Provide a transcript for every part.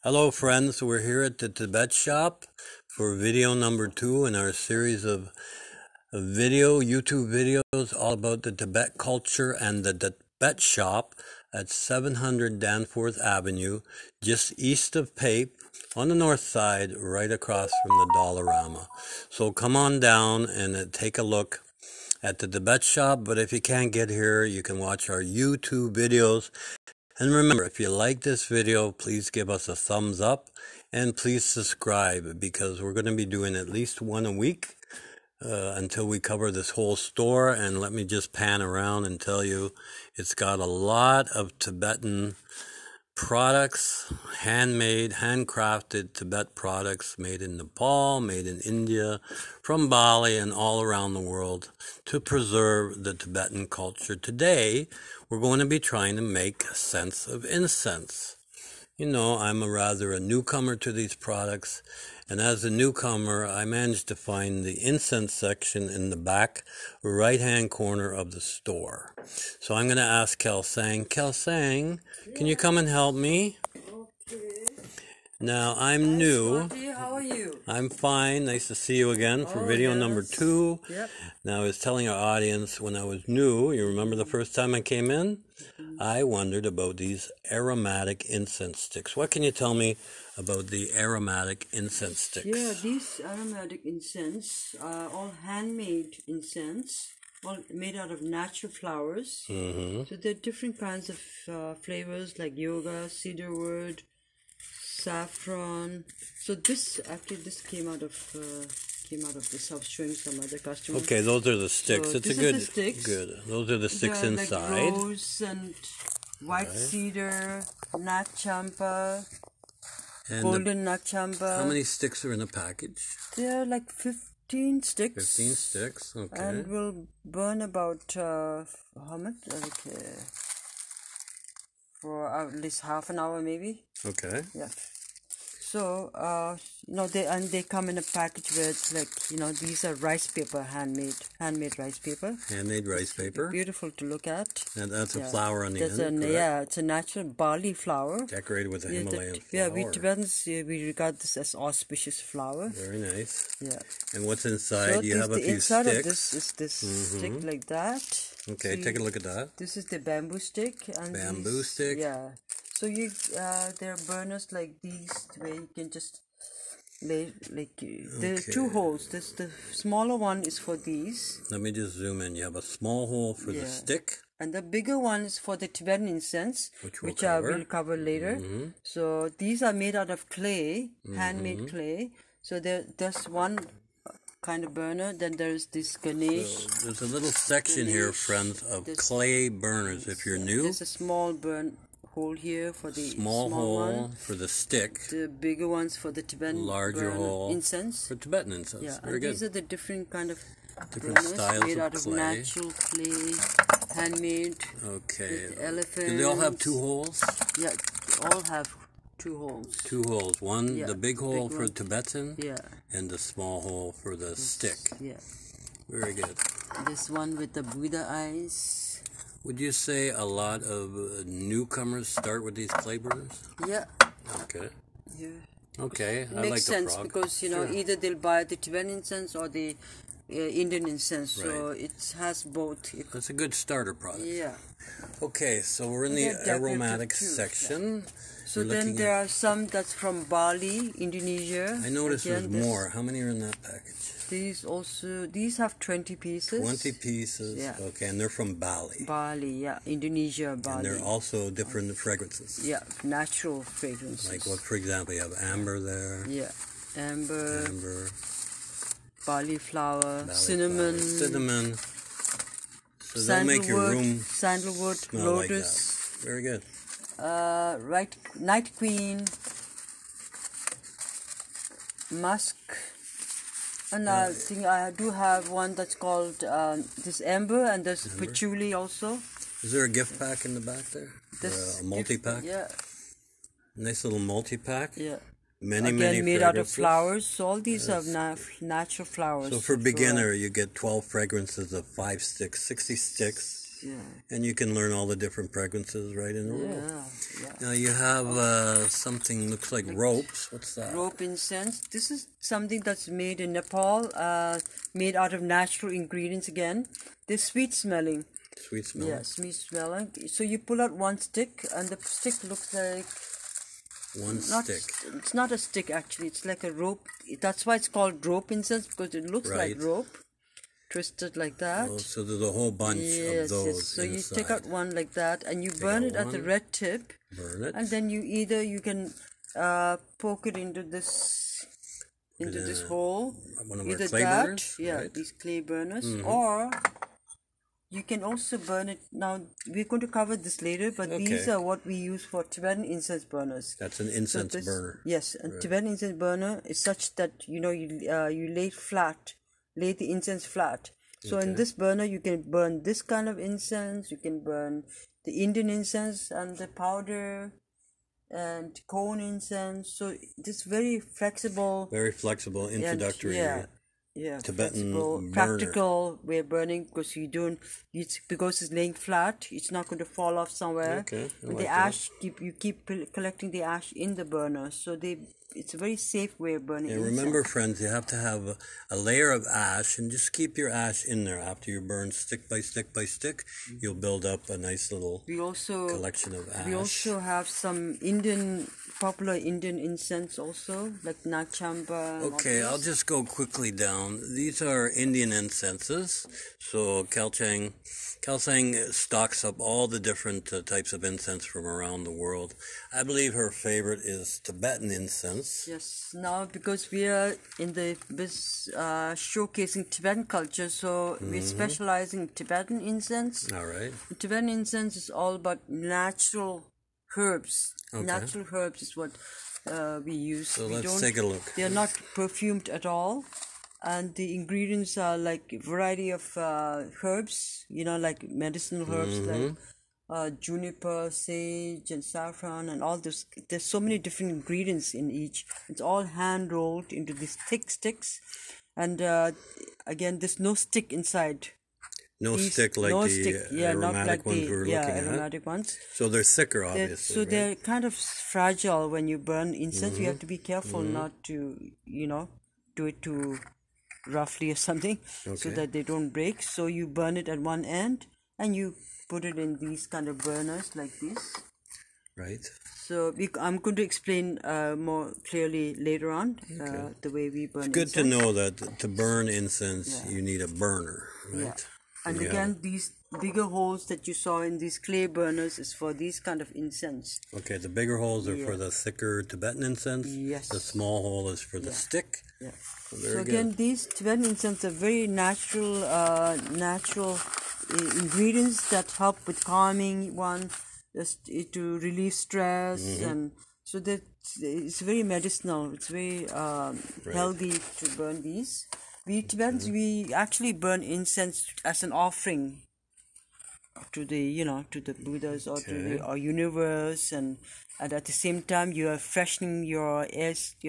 Hello friends, we're here at the Tibet shop for video number 2 in our series of YouTube videos all about the Tibet culture and the Tibet shop at 700 Danforth Avenue, just east of Pape, on the north side, right across from the Dollarama. So come on down and take a look at the Tibet shop, but if you can't get here, you can watch our YouTube videos. And remember, if you like this video, please give us a thumbs up and please subscribe because we're going to be doing at least one a week until we cover this whole store. And let me just pan around and tell you, it's got a lot of Tibetan products, handmade, handcrafted Tibet products made in Nepal, made in India, from Bali and all around the world to preserve the Tibetan culture. Today, we're going to be trying to make sense of incense. You know, I'm rather a newcomer to these products, and as a newcomer, I managed to find the incense section in the back right-hand corner of the store. So I'm going to ask Kalsang. Kalsang, can you come and help me? Okay. Now, I'm new. Scottie, how are you? I'm fine. Nice to see you again for video number 2. Yep. Now, I was telling our audience when I was new, you remember the first time I came in? I wondered about these aromatic incense sticks. What can you tell me about the aromatic incense sticks? Yeah, these aromatic incense are all handmade incense, all made out of natural flowers. Mm-hmm. So there are different kinds of flavors like yoga, cedarwood, saffron. So this came out of this. I was showing some other customers. Okay, those are the sticks. So it's this a good, is the sticks. good. Those are the sticks Like inside. rose and white cedar, nag champa, And golden nag champa. how many sticks are in a package? There are like 15 sticks. 15 sticks, okay. And will burn about how much? Okay, for at least half an hour maybe. Okay. Yeah. So they come in a package with these are rice paper, handmade rice paper. Handmade rice paper. Beautiful to look at. And that's a flower on the end, It's a natural barley flower. decorated with a Himalayan flower. Yeah, we Tibetans, we regard this as auspicious flower. Very nice. Yeah. And what's inside? So You have a few inside sticks. of this is this stick like that. Okay, So take a look at that. This is the bamboo stick. And Bamboo stick. Yeah. So there are burners like these where you can just lay there are two holes. The smaller one is for these. Let me just zoom in. You have a small hole for the stick. And the bigger one is for the Tibetan incense, which I will cover later. So these are made out of clay, handmade clay. So there's one kind of burner. Then there's this Ganesh. So there's a little section here, friends, of clay burners. If you're new, There's a small hole here for the small hole one. for the stick, The bigger ones for the Tibetan larger hole incense. for Tibetan incense. Yeah, Very and good. these are the different kind of Different burners styles made of out of clay. natural clay, handmade. Okay. With elephants. Do they all have 2 holes? Yeah, all have 2 holes. 2 holes. One, Yeah, the big hole big for one. Tibetan, Yeah. and the small hole for the stick. Yeah. Very good. This one with the Buddha eyes. Would you say a lot of newcomers start with these clay burners? Yeah. Okay. Yeah. Okay. I Makes like the sense frog. because Sure. either they'll buy the Tibetan incense or the Indian incense. So Right. it has both. That's a good starter product. Yeah. Okay, so we're in the They're decorative aromatic too, section. So We're then looking there are some that's from Bali, Indonesia. I noticed Again, there's more. How many are in that package? These have 20 pieces. 20 pieces. Yeah. Okay, and they're from Bali. Bali, yeah, Indonesia, Bali. And they're also different fragrances. Yeah, natural fragrances. Like what, for example, you have amber there. Yeah, amber, Bali barley flower, flower, cinnamon, cinnamon. So they'll make your room sandalwood, smell lotus, like that. Very good. night queen, musk, and I think I do have one that's called this amber, and there's patchouli also. Is there a gift pack in the back there? This Or a multi-pack? Yeah, Nice little multi-pack. yeah. Many Again, made out of fragrances. flowers. So all these are natural flowers. So for beginner, you get 12 fragrances of 5 sticks, 60 sticks. And you can learn all the different fragrances right in a row. Now you have something looks like ropes. What's that? Rope incense. This is something that's made in Nepal, made out of natural ingredients again. They're sweet smelling. Sweet smelling? Yeah, sweet smelling. So you pull out one stick, and the stick looks like... stick. It's not a stick, actually. It's like a rope. That's why it's called rope incense, because it looks like rope. Twisted like that. Oh, so there's a whole bunch of those. Yes. So inside. You take out one like that, and you burn it at the red tip. Burn it. And then you can poke it into this hole. One of either our clay burners, right? These clay burners, or you can also burn it. Now we're going to cover this later, but these are what we use for Tibetan incense burners. That's an incense burner. Yes, a Tibetan incense burner is such that you lay the incense flat. So in this burner, you can burn this kind of incense. You can burn the Indian incense and the powder and cone incense. So this very flexible. Very flexible, introductory. Tibetan burner. Practical way of burning, because because it's laying flat, it's not going to fall off somewhere. Okay, the ash you keep collecting the ash in the burner, so it's a very safe way of burning. And remember, friends, you have to have a layer of ash, and just keep your ash in there. After you burn stick by stick by stick, you'll build up a nice little collection of ash. We also have some popular Indian incense also, like Nag Champa. Okay, I'll just go quickly down. These are Indian incenses. So Kalsang stocks up all the different types of incense from around the world. I believe her favorite is Tibetan incense. Yes, now because we are in showcasing Tibetan culture, so we're specializing in Tibetan incense. All right. Tibetan incense is all about natural herbs. Okay. Natural herbs is what we use. So let's take a look. They are not perfumed at all. And the ingredients are like a variety of herbs, like medicinal herbs like juniper, sage, and saffron, and all this. There's so many different ingredients in each. It's all hand rolled into these thick sticks. And again, there's no stick inside. Stick like the aromatic ones we were looking at. Aromatic ones. So they're thicker, obviously. They're kind of fragile when you burn incense. You have to be careful not to, do it too roughly or something, so that they don't break. So you burn it at one end, and you put it in these kind of burners like this. Right. So I'm going to explain more clearly later on the way we burn incense. It's good to know that to burn incense, you need a burner, right? Yeah. And again, these bigger holes that you saw in these clay burners is for these kind of incense. Okay, the bigger holes are for the thicker Tibetan incense. Yes. The small hole is for the stick. Yeah. So again, these Tibetan incense are very natural ingredients that help with calming one, just to relieve stress, and so that it's very medicinal. It's very healthy to burn these. We Tibetans, we actually burn incense as an offering to the Buddhas or to the universe, and at the same time you are freshening your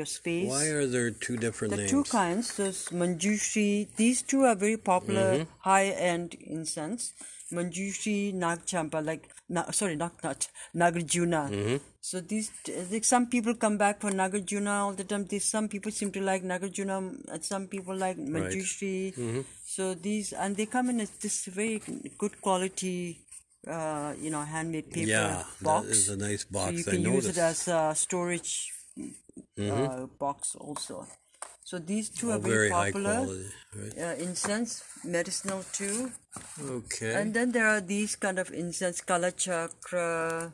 space. Why are there two different names? There are two kinds. There's Manjushri. These two are very popular high-end incense. Manjushri, Nag Champa, Nagarjuna. So these, some people come back for Nagarjuna all the time. Some people seem to like Nagarjuna, and some people like Manjushri. So these, and they come in this very good quality, handmade paper box. That is a nice box. So you can use it as a storage box also. So these two are very popular. High quality, right? Incense, medicinal too. Okay. And then there are these kind of incense, Kalachakra,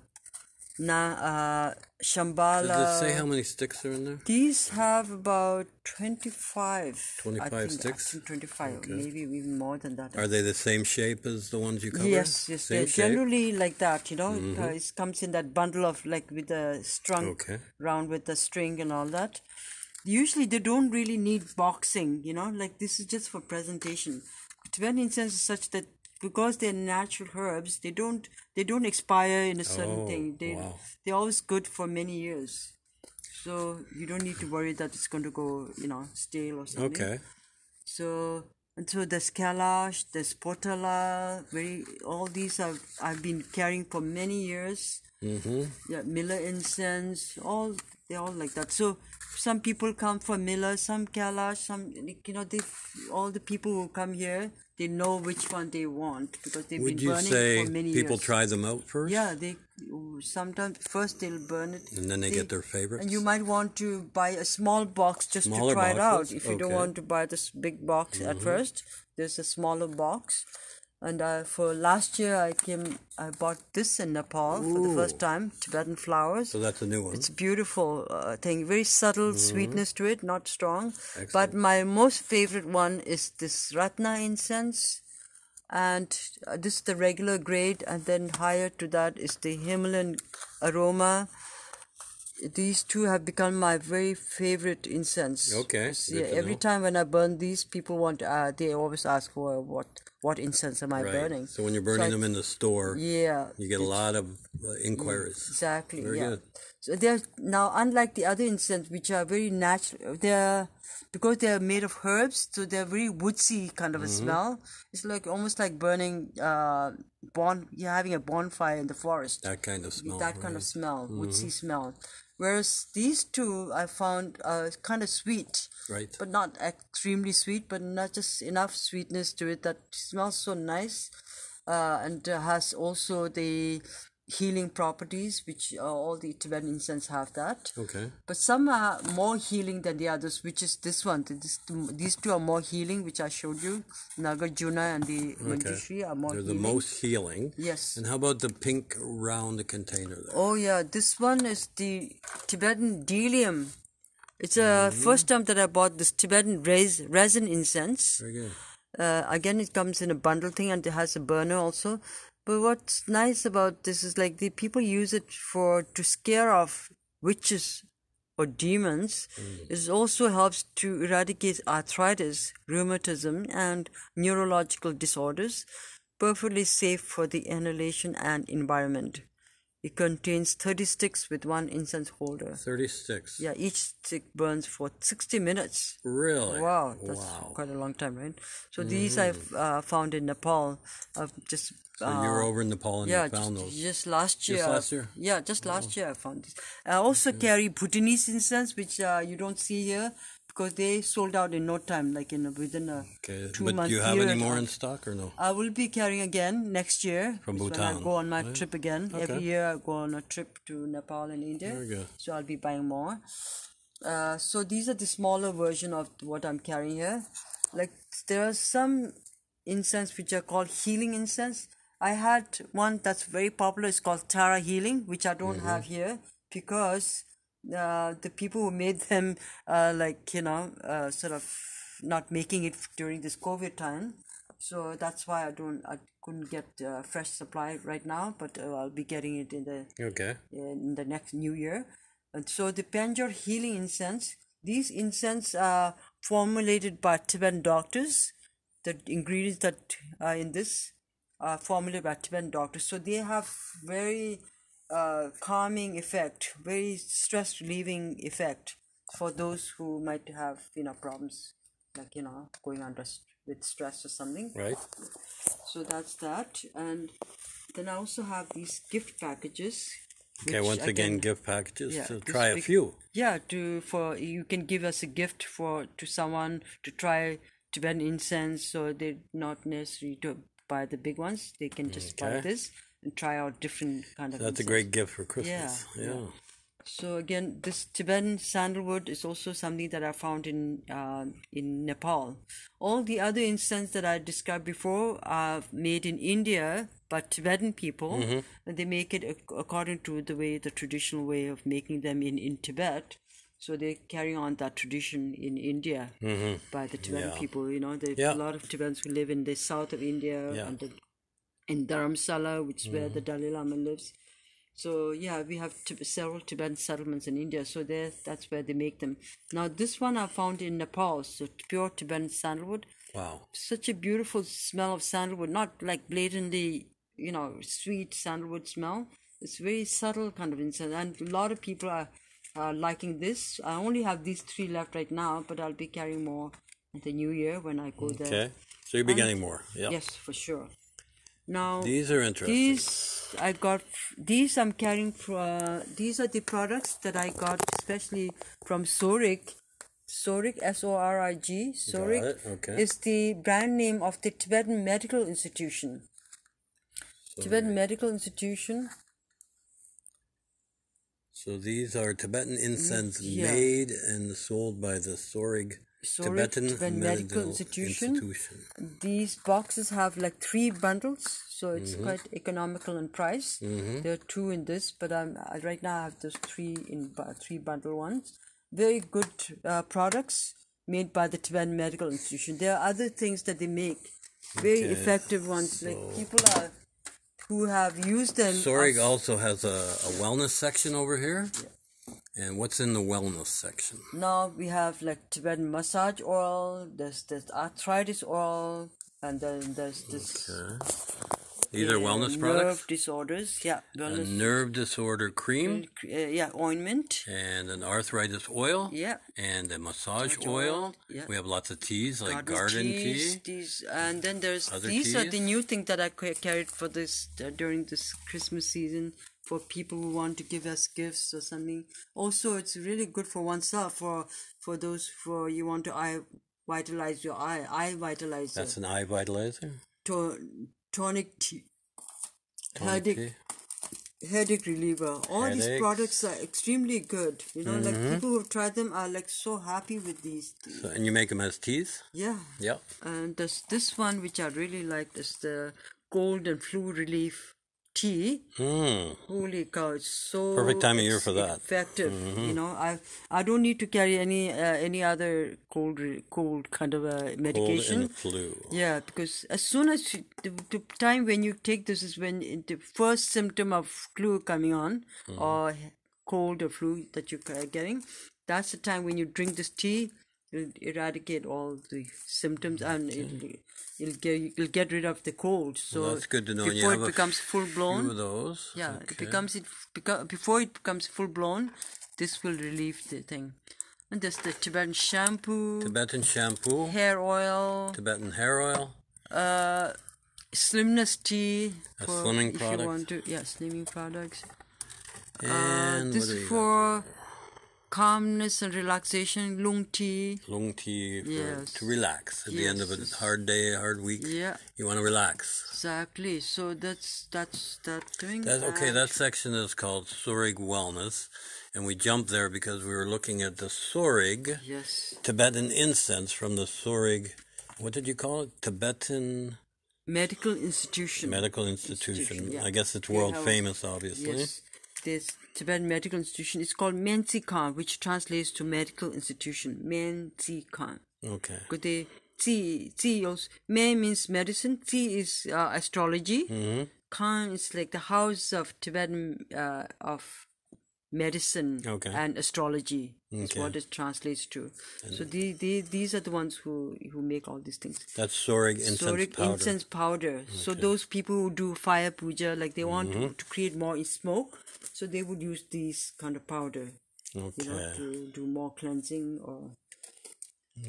Shambhala. Does it say how many sticks are in there? These have about 25. 25 sticks? I think 25, maybe even more than that. Are they the same shape as the ones you covered? Yes, they're generally like that, It comes in that bundle of, with a strung round with the string and all that. Usually they don't really need boxing, this is just for presentation. Tibetan incense is such that because they're natural herbs, they don't expire in a certain thing. They're always good for many years. So you don't need to worry that it's going to go, stale or something. Okay. So And so there's Kailash, there's Potala, all these I've been carrying for many years. Yeah, Miller incense, they're all like that. So some people come for Miller, some Kailash, some all the people who come here, they know which one they want because they've been burning for many years. People try them out first? Yeah, they sometimes first they'll burn it, and then they get their favorites. And you might want to buy a small box just to try it out. If you don't want to buy this big box at first, there's a smaller box. And for last year, I bought this in Nepal for the first time, Tibetan flowers. So that's a new one. It's a beautiful thing, very subtle sweetness to it, not strong. Excellent. But my most favorite one is this Ratna incense. And this is the regular grade, and then higher to that is the Himalayan aroma. These two have become my very favorite incense. Okay. Yeah, every time when I burn these, people they always ask for what incense am I burning. So when you're burning them in the store, you get a lot of inquiries. Exactly. Very good. So they're now, unlike the other incense, which are very natural, because they're made of herbs, so they're very woodsy kind of a smell. It's almost like burning you're having a bonfire in the forest. That kind of smell. That kind of smell, woodsy smell. Whereas these two I found kind of sweet, but not extremely sweet, but not just enough sweetness to it that smells so nice, and has also the healing properties, which all the Tibetan incense have that. Okay. But some are more healing than the others, which is this one. These two are more healing, which I showed you. Nagarjuna and the Manjushri are more healing. They're the most healing. Yes. And how about the pink round container there? Oh yeah, this one is the Tibetan Delium. It's the first time that I bought this Tibetan resin incense. Very good. Again, it comes in a bundle thing and it has a burner also. But what's nice about this is like the people use it to scare off witches or demons. It also helps to eradicate arthritis, rheumatism, and neurological disorders. Perfectly safe for the inhalation and environment. It contains 30 sticks with one incense holder. 30 sticks? Yeah, each stick burns for 60 minutes. Really? Wow, that's quite a long time, right? So these I've found in Nepal. I've just... So you were over in Nepal and you found those? Just last year. Just last year? Yeah, just last year I found this. I also carry Bhutanese incense, which you don't see here, because they sold out in no time, like within a 2-month period. But do you have any more in stock or no? I will be carrying again next year. From Bhutan? When I go on my trip again. Okay. Every year I go on a trip to Nepal and India. Very good. So I'll be buying more. So these are the smaller version of what I'm carrying here. Like there are some incense which are called healing incense. I had one that's very popular. It's called Tara Healing, which I don't have here because the people who made them, sort of not making it during this COVID time. So that's why I couldn't get fresh supply right now. But I'll be getting it in the next New Year. And so the Penjor Healing Incense. These incense are formulated by Tibetan doctors. The ingredients that are in this are formulated by Tibetan doctors. So they have very calming effect, very stress relieving effect for those who might have problems like going under with stress or something. Right. So that's that. And then I also have these gift packages. Okay, once again, gift packages. Yeah, so try a few. Yeah, you can give us a gift to someone to try Tibetan incense, so they're not necessary to buy the big ones. They can just buy this and try out different kind of. That's incense. A great gift for Christmas. Yeah. So again, this Tibetan sandalwood is also something that I found in Nepal. All the other incense that I described before are made in India by Tibetan people, and they make it according to the traditional way of making them in Tibet. So they're carrying on that tradition in India by the Tibetan people. There's a lot of Tibetans who live in the south of India and in Dharamsala, which is where the Dalai Lama lives. So we have several Tibetan settlements in India. So that's where they make them. Now this one I found in Nepal, so pure Tibetan sandalwood. Wow! Such a beautiful smell of sandalwood, not like blatantly, sweet sandalwood smell. It's very subtle kind of incense, and a lot of people are liking this. I only have these 3 left right now, but I'll be carrying more in the new year when I go there. So you'll be getting more. Yeah. Yes, for sure. Now these are interesting. These I'm carrying for. These are the products that I got especially from Sorig. Sorig, S-O-R-I-G. Sorig is the brand name of the Tibetan Medical Institution. Tibetan Medical Institution. So these are Tibetan incense made and sold by the Sorig Tibetan Medical Institution. These boxes have like 3 bundles, so it's quite economical in price. There are 2 in this, but right now I have those 3 in 3 bundle ones. Very good products made by the Tibetan Medical Institution. There are other things that they make, very effective ones. Like people who have used them. Sorig also has a wellness section over here. Yeah. And what's in the wellness section? Now we have like Tibetan massage oil, there's arthritis oil, and then there's this. These are wellness products? Nerve disorders, yeah. A nerve disorder cream. Ointment. And an arthritis oil. Yeah. And a massage oil. Yeah. We have lots of teas, like garden tea. And then these are the new thing that I carried for this, during this Christmas season, for people who want to give us gifts or something. Also, it's really good for oneself, for you want to vitalize your eye vitalizer. That's an eye vitalizer? Tonic tea, headache reliever. All these products are extremely good. You know, like people who've tried them are like so happy with these. So, and you make them as teas? Yeah. Yeah. And there's this one which I really like, is the cold and flu relief tea. Holy cow, it's so perfect time of year for that. Effective. You know, I don't need to carry any other cold kind of medication. Cold and flu. Yeah, because as soon as the time when you take this is when the first symptom of flu coming on, or cold or flu that you're getting, that's the time when you drink this tea. It'll eradicate all the symptoms, and you'll get rid of the cold. So well, that's good to know. Before it becomes full blown, few of those. Yeah, before it becomes full blown, this will relieve the thing. And there's the Tibetan shampoo, hair oil, Tibetan hair oil, slimness tea, a slimming product. If you want to, slimming products. And this is for calmness and relaxation, lung tea. Lung tea to relax at the end of a hard day, a hard week. Yeah. You want to relax. Exactly. So that's that thing. Okay, that section is called Sorig Wellness. And we jumped there because we were looking at the Sorig Tibetan incense from the Sorig, what did you call it? Tibetan Medical Institution. Yeah. I guess it's world famous, obviously. Yes. This Tibetan Medical Institution is called Mensikan, which translates to Medical Institution. Mensikan. Okay. Because the Men means medicine. Ti is astrology. Kan is like the house of Tibetan of medicine and astrology. Is what it translates to. And so these are the ones who make all these things. That's Sorig incense powder. Okay. So those people who do fire puja, like they want to create more smoke, so they would use these kind of powder, to do more cleansing. Or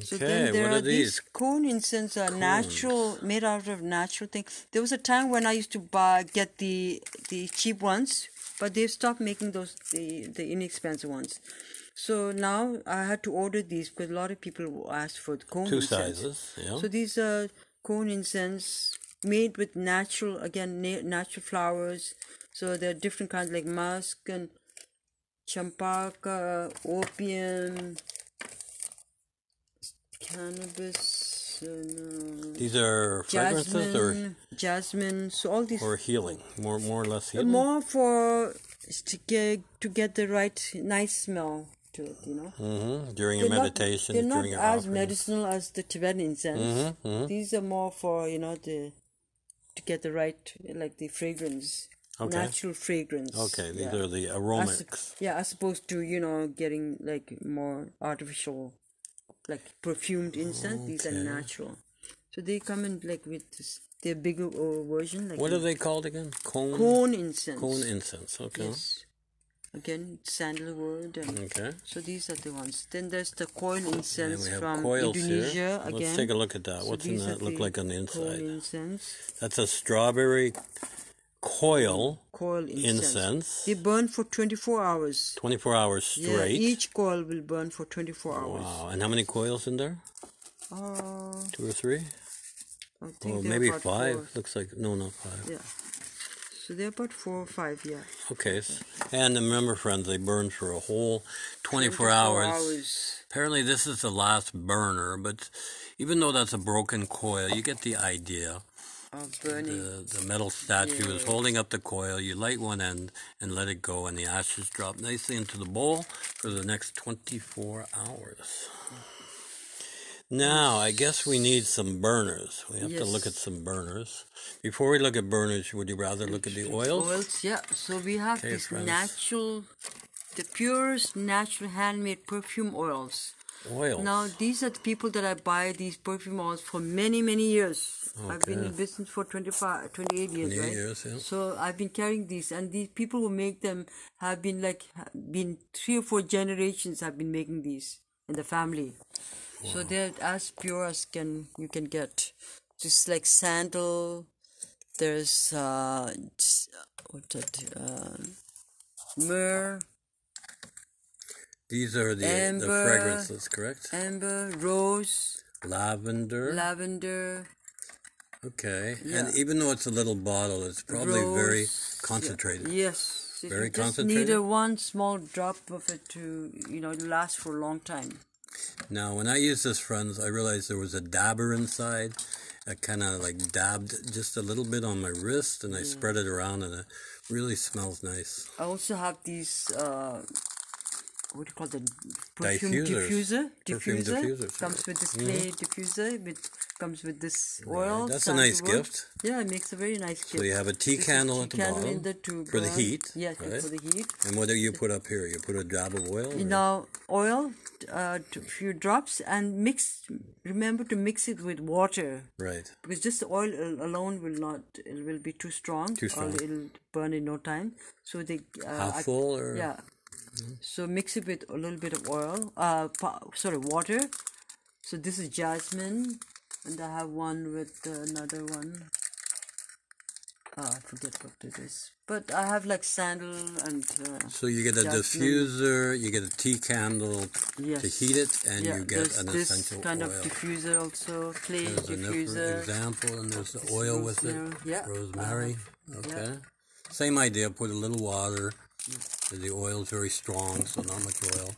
so then there are these cone incense, are natural, made out of natural things. There was a time when I used to get the cheap ones, but they've stopped making those the inexpensive ones. So now I had to order these because a lot of people asked for the cone incense. 2 sizes, yeah. So these are cone incense made with natural flowers. So there are different kinds like musk and champaka, opium, cannabis. These are fragrances or jasmine. So all these or healing, more or less healing. More for to get the right nice smell to it, During your meditation, they're not during your as offerings. medicinal as the Tibetan incense. These are more for to get the right, like the fragrance, natural fragrance. Okay, these are the aromatic. As opposed to getting like more artificial, like perfumed incense. These are natural. So they come in like with this. They're bigger version. Like what are they called again? Cone incense. Cone incense. Okay. Yes. again sandalwood, and Okay. so these are the ones. Then there's the coil incense And we have from coils Indonesia here. again. Let's take a look at that. So What's in these that are look the like on the coil inside? incense. That's a strawberry coil Incense. They burn for 24 hours. 24 hours straight. Yeah, each coil will burn for 24 hours. Wow. And how many coils in there? 2 or 3? I think maybe about 5. 4. Looks like, no, not 5. Yeah. So they're about 4 or 5, yeah. Okay. And remember, friends, they burn for a whole 24 hours. Apparently, this is the last burner, but even though that's a broken coil, you get the idea. Of burning. The metal statue is holding up the coil. You light one end and let it go, and the ashes drop nicely into the bowl for the next 24 hours. Now, I guess we need some burners. We have to look at some burners. Before we look at burners, would you rather look at the oils? Oils, yeah. So we have this natural, the purest natural handmade perfume oils. Oils. Now, these are the people that I buy these perfume oils for many, many years. Okay. I've been in business for 28 years, 28 right? years, yeah. So I've been carrying these, and these people who make them have been 3 or 4 generations have been making these in the family. Wow. So they're as pure as you can get. Just like sandal, there's myrrh. These are the fragrances, correct? Amber, rose, lavender. Okay, yeah. And even though it's a little bottle, it's probably very concentrated. Yeah. Yes, very you concentrated. Just need one small drop of it to, last for a long time. Now, when I use this, friends, I realized there was a dabber inside. I kind of like dabbed just a little bit on my wrist, and I spread it around, and it really smells nice. I also have these, what do you call them? Diffuser. Diffuser. Comes with this clay diffuser. Comes with this oil. That's a nice gift. Yeah, it makes a very nice gift. So you have a tea candle at the bottom for the heat. Yes, for the heat. And what do you put up here? You put a dab of oil? Oil, a few drops, and remember to mix it with water. Right. Because just the oil alone it will be too strong. Or it'll burn in no time. So they... half full or... Yeah. So mix it with a little bit of oil, water. So this is jasmine, and I have one with another one. I forget what it is. But I have like sandal and so you get a diffuser, you get a tea candle to heat it, and you get an essential oil. This kind of diffuser also, clay diffuser. There's example, and there's the oil with it. Yeah. Rosemary. Okay. Yeah. Same idea, put a little water. The oil is very strong, so not much oil.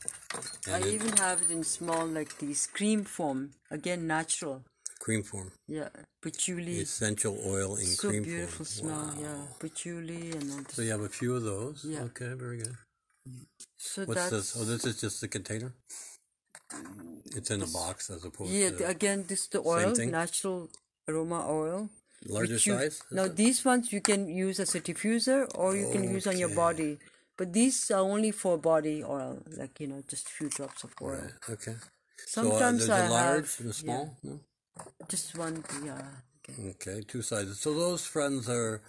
And I even have it in small, like these cream form. Again, natural. Cream form. Yeah, patchouli. The essential oil in cream form. So beautiful smell, yeah. Patchouli and all this. So you have a few of those? Yeah. Okay, very good. So what's this? Oh, this is just the container? It's in a box as opposed to... Yeah, again, this is the oil, natural aroma oil. Larger size? Now, these ones you can use as a diffuser or you can use on your body. But these are only for body oil, like, just a few drops of oil. Right. Okay. Sometimes so there's a large and a small? Yeah. No? Just one, yeah. Okay, 2 sizes. So those, friends, are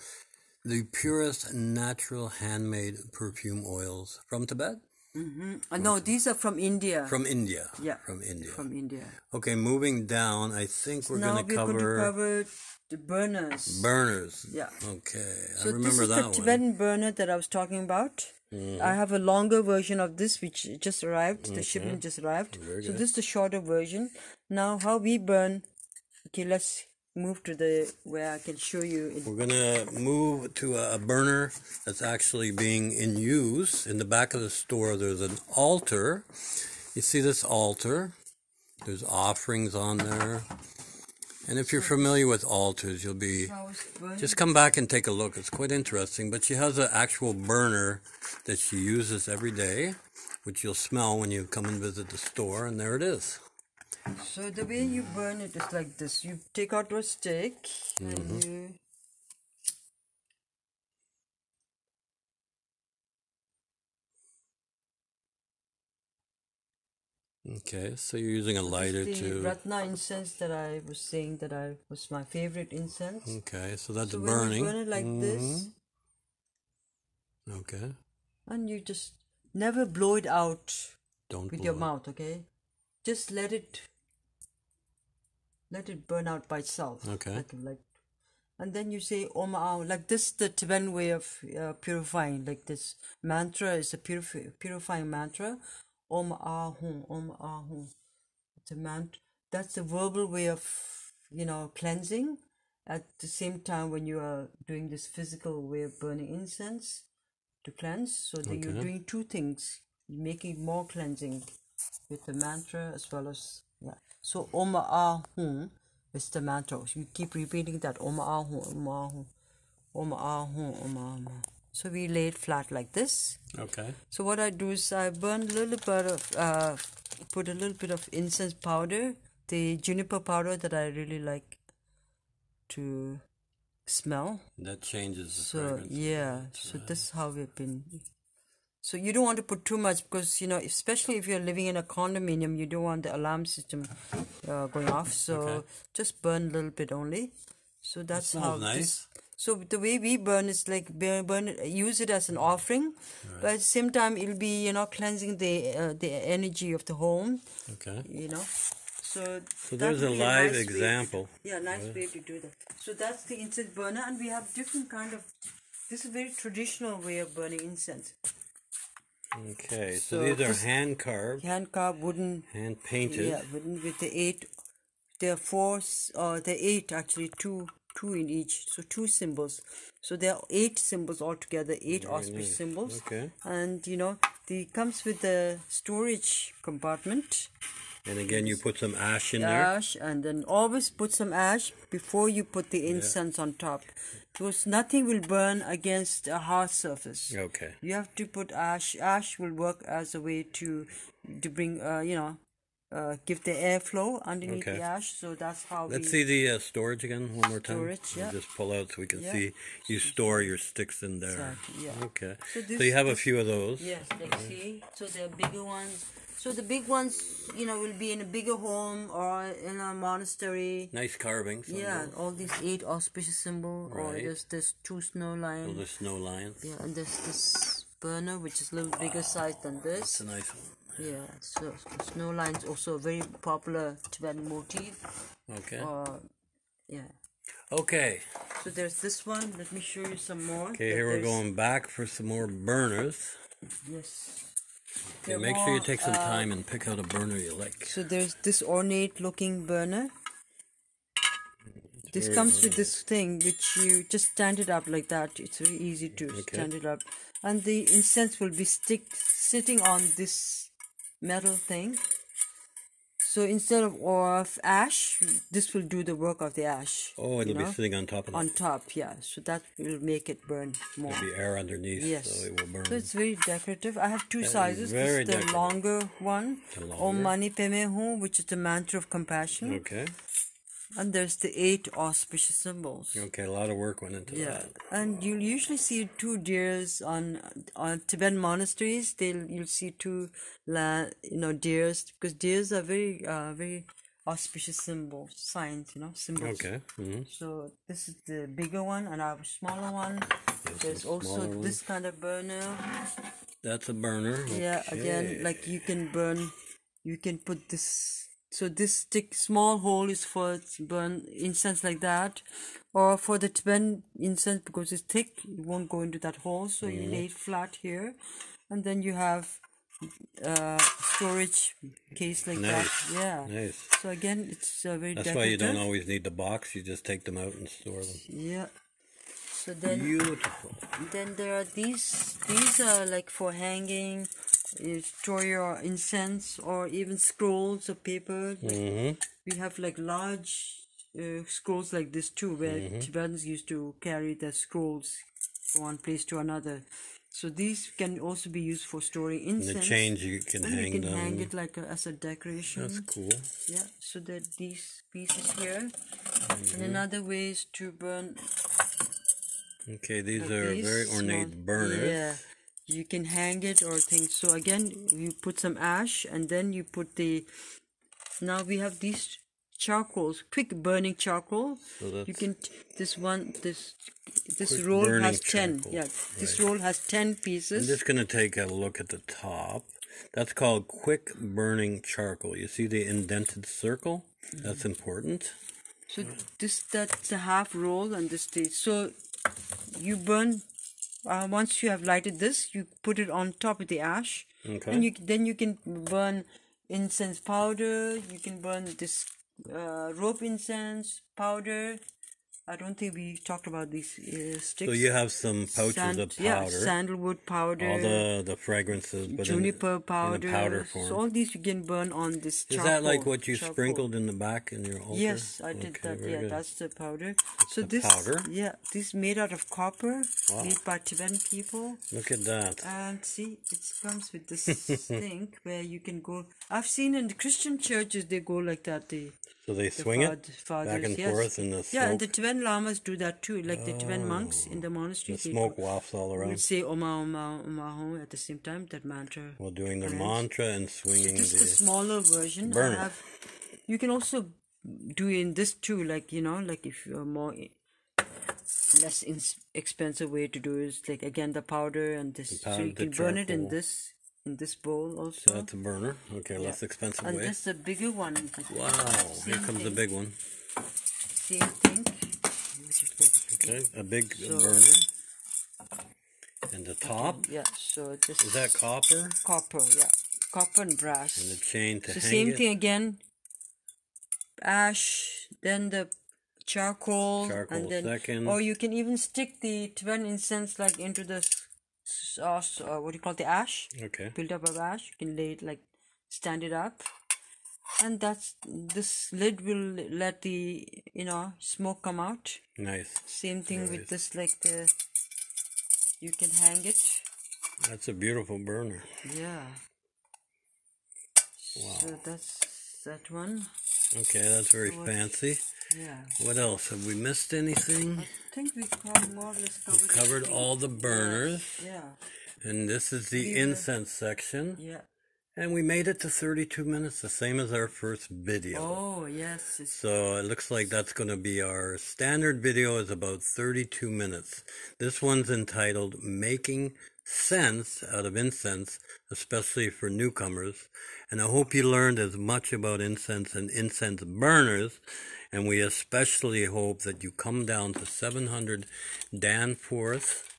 the purest natural handmade perfume oils from Tibet? Mm-hmm. No, these are from India. From India? Yeah. From India. From India. Okay, moving down, I think we're going to cover... the burners. Burners. Yeah. Okay, so I remember that one. This is the Tibetan burner that I was talking about. I have a longer version of this which just arrived. The shipment just arrived. So this is the shorter version. Now how we burn. Okay, let's move to where I can show you. We're going to move to a burner that's actually being in use. In the back of the store there's an altar. You see this altar? There's offerings on there. And if you're familiar with altars, you'll be... Just come back and take a look. It's quite interesting. But she has an actual burner that she uses every day, which you'll smell when you come and visit the store. And there it is. So the way you burn it is like this. You take out a stick and you... Okay, so you're using a lighter to... The Ratna incense that I was saying was my favorite incense. Okay, so that's so burning. When you burn it like this. Okay. And you just never blow it out Don't with blow your it. mouth, okay? Just let it burn out by itself. Okay. Like, and then you say Om Ah, like this, the Tibetan way of purifying. Like this mantra is a purifying mantra. Om Ah Hum, Om Ah Hum. It's a mantra. That's the verbal way of, cleansing. At the same time, when you are doing this physical way of burning incense to cleanse, so that you're doing two things, making it more cleansing with the mantra as well as, yeah. So Om Ah Hum is the mantra. You keep repeating that Om Ah Hum, Om Ah Hum, Om Ah Hum, Om Ah Hum. So we lay it flat like this. Okay. So what I do is I burn a little bit of, put a little bit of incense powder, the juniper powder that I really like to smell. That changes the So fragrance. yeah, so this is how we've been. So you don't want to put too much because, especially if you're living in a condominium, you don't want the alarm system going off. So just burn a little bit only. So that's how nice. So the way we burn is like burn it, use it as an offering, but at the same time it'll be cleansing the energy of the home. Okay. So there's a live example. Nice way to do that. So that's the incense burner, and we have different kind of. This is a very traditional way of burning incense. Okay, so these are hand carved, wooden, hand painted. Yeah, wooden with the 8. There are 4, there are 8 actually, two in each. So 2 symbols. So there are 8 symbols altogether, 8 auspicious symbols. Okay. And they comes with the storage compartment. And again, you put some ash in there. Ash, and then always put some ash before you put the incense on top, because nothing will burn against a hard surface. Okay. You have to put ash. Ash will work as a way to bring, give the airflow underneath the ash. So that's how. Let's see the storage again one more time. Storage, yeah. We'll just pull out so we can see. You store your sticks in there. Exactly, yeah. Okay. So you have a few of those. Yes, let's see. So they're bigger ones. So the big ones, will be in a bigger home or in a monastery. Nice carvings. Yeah, all these 8 auspicious symbols. Or there's 2 snow lions. Oh, the snow lions. Yeah, and there's this burner, which is a little bigger size than this. It's a nice one. Yeah, so snow lions also a very popular Tibetan motif. Okay. Yeah. Okay. So there's this one. Let me show you some more. Okay, here we're going back for some more burners. Yes. Okay, make sure you take some time and pick out a burner you like. So there's this ornate looking burner. This comes with this thing which you just stand it up like that. It's very easy to stand it up. And the incense will be sitting on this metal thing. So instead of ash, this will do the work of the ash. Oh, it'll be sitting on top of it. On top, yeah. So that will make it burn more. There'll be air underneath, yes. so it will burn. So it's very decorative. I have 2 sizes. This is the decorative. longer one. Om Mani Padme Hum, which is the mantra of compassion. Okay. And there's the 8 auspicious symbols. Okay, a lot of work went into that. And you'll usually see 2 deers on Tibetan monasteries. You'll see 2 deers, because deers are very auspicious symbols, signs, symbols. Okay. So this is the bigger one, and I have a smaller one. There's also this kind of burner. That's a burner. Yeah, again, like you can put this. So this small hole is for burn incense like that, or for the Tibetan incense, because it's thick, it won't go into that hole. So you lay it flat here, and then you have storage case like that. Yeah. Nice. So again, it's very That's decorative. why you don't always need the box. You just take them out and store them. Yeah. So then, beautiful. Then there are these. These are like for hanging. You store your incense or even scrolls of paper. We have like large scrolls like this too, where Tibetans used to carry their scrolls from one place to another. So these can also be used for storing incense. And the chains you can hang you can down. hang it like as a decoration. That's cool. Yeah. So that these pieces here, and another way is to burn. Okay, these are very ornate burners. Yeah. You can hang it or things. So again, you put some ash, and then you put now we have these charcoals, quick burning charcoal. So You can this roll has 10. Charcoal. Yeah, this roll has 10 pieces. I'm just going to take a look at the top. That's called quick burning charcoal. You see the indented circle? That's important. So that's a half roll and this stage. So you burn once you have lighted this, you put it on top of the ash. Okay. And then you can burn incense powder. You can burn this rope incense powder. I don't think we talked about these sticks. So you have some pouches of powder. Yeah, sandalwood powder. All the fragrances, but juniper powder. In a powder form. So all these you can burn on this charcoal. Is that like what you sprinkled in the back in your altar? Yes, I did that. Yeah, good. That's the powder. That's so the this powder? Yeah, this is made out of copper, made by Tibetan people. Look at that. And see, it comes with this thing where you can go. I've seen in the Christian churches they go like that. So they swing it back and forth in the smoke? Yeah, and the Tibetan lamas do that too, like the Tibetan monks in the monastery. The smoke wafts all around. We say Oma Oma Oma Home at the same time, that mantra. While doing their mantra and swinging This is the smaller version. burner. You can also do in this too, like, like if you're less expensive way to do is like again the powder and this. So you can burn it in this bowl also. So that's a burner. Okay, less expensive and way. And this is a bigger one. Wow, here comes the big one. Same thing. Okay, a big burner. And the top? Yeah, so this is that copper? Copper, yeah. Copper and brass. And the chain to hang same thing again. Ash, then the charcoal and then second. Or you can even stick the Tibetan incense like into the what do you call it, the ash? Okay. Build up of ash. You can lay it like stand it up. And this lid will let the smoke come out. Nice. Same thing with this, like you can hang it. That's a beautiful burner. Yeah. Wow. So that's that one. Okay, that's very fancy. Yeah. What else? Have we missed anything? I think we more or less covered all the burners. Yeah. And this is the incense section. Yeah. And we made it to 32 minutes, the same as our first video. Oh, yes. So it looks like that's going to be our standard video is about 32 minutes. This one's entitled Making Sense Out of Incense, especially for newcomers. And I hope you learned as much about incense and incense burners. And we especially hope that you come down to 700 Danforth,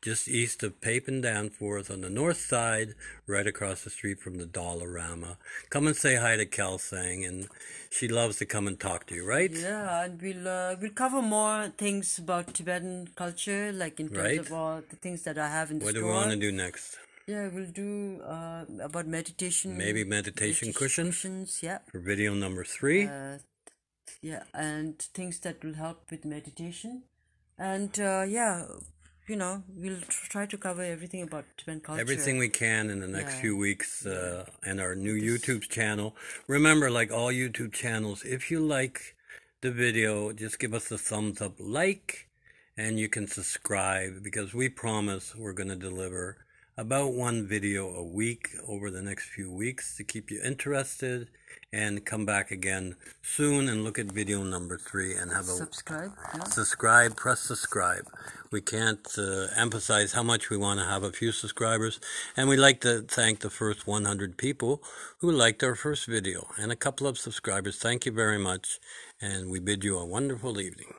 just east of Pape and Danforth on the north side, right across the street from the Dollarama. Come and say hi to Kalsang, and she loves to come and talk to you, right? Yeah, and we'll cover more things about Tibetan culture, like in terms of all the things that I have in the store. What do we want to do next? Yeah, we'll do about meditation. Maybe meditation cushions? Yeah. For video number 3. Yeah, and things that will help with meditation. And we'll try to cover everything about Tibetan culture. Everything we can in the next few weeks and our new YouTube channel. Remember, like all YouTube channels, if you like the video, just give us a thumbs up like, and you can subscribe, because we promise we're going to deliver about one video a week over the next few weeks to keep you interested, and come back again soon and look at video number 3 and have a subscribe. Press subscribe. We can't emphasize how much we want to have a few subscribers, and we'd like to thank the first 100 people who liked our first video and a couple of subscribers. Thank you very much, and we bid you a wonderful evening.